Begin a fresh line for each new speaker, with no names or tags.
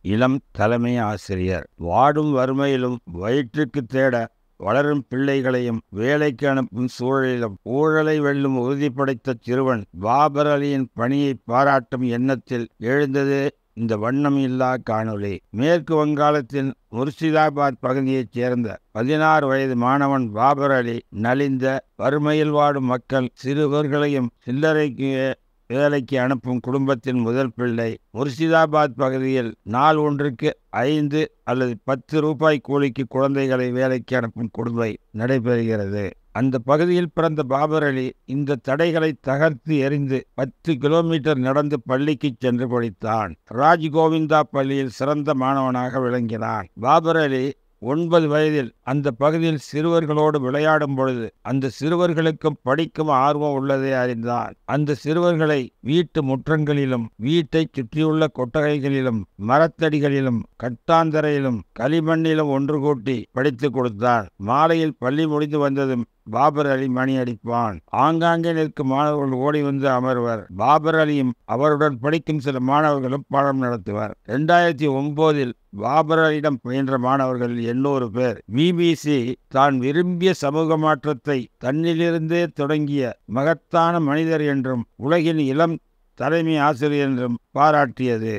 இளம் தலைமை ஆசிரியர். வாடும் வறுமையிலும் வயிற்றுக்கு தேட வளரும் பிள்ளைகளையும் வேலைக்கு அனுப்பும் சூழலிலும் ஊழலை வெல்லும் உறுதி படைத்த சிறுவன் பாபர் அலியின் பணியை பாராட்டும் எண்ணத்தில் எழுந்தது இந்த வண்ணம் இல்லா காணொளி. மேற்கு வங்காளத்தின் முர்ஷிதாபாத் பகுதியைச் சேர்ந்த 16 வயது மாணவன் பாபர் அலி நலிந்த வறுமையில் வாடும் மக்கள் சிறுவர்களையும் சில்லறைக்கு வேலைக்கு அனுப்பும் குடும்பத்தின் முதல் பிள்ளை. முர்ஷிதாபாத் பகுதியில் நாள் ஒன்றுக்கு 5 அல்லது 10 ரூபாய் கூலிக்கு குழந்தைகளை வேலைக்கு அனுப்பும் கொடுமை நடைபெறுகிறது. அந்த பகுதியில் பிறந்த பாபர் அலி இந்த தடைகளை தகர்த்து எறிந்து 10 கிலோமீட்டர் நடந்து பள்ளிக்கு சென்று படித்தான். ராஜ்கோவிந்தா பள்ளியில் சிறந்த மாணவனாக விளங்கினான். பாபர் அலி 9 வயதில் அந்த பகுதியில் சிறுவர்களோடு விளையாடும் பொழுது அந்த சிறுவர்களுக்கும் படிக்கும் ஆர்வம் உள்ளதை அறிந்தான். அந்த சிறுவர்களை வீட்டு முற்றங்களிலும் வீட்டை சுற்றியுள்ள கொட்டகைகளிலும் மரத்தடிகளிலும் கட்டாந்தரையிலும் களிமண்ணிலும் ஒன்று கூட்டி படித்து கொடுத்தான். மாலையில் பள்ளி முடிந்து வந்ததும் பாபர் அலி மணி அடிப்பான். ஆங்காங்கே நிற்கும் மாணவர்கள் ஓடி வந்து அமர்வர். பாபர் அலியும் அவருடன் படிக்கும் சில மாணவர்களும் பாடம் நடத்துவர். 2009 பாபர் அலியிடம் பயின்ற மாணவர்கள் 800 பேர். BBC தான் விரும்பிய சமூக மாற்றத்தை தன்னிலிருந்தே தொடங்கிய மகத்தான மனிதர் என்றும் உலகின் இளம் தலைமை ஆசிரியர் என்றும் பாராட்டியது.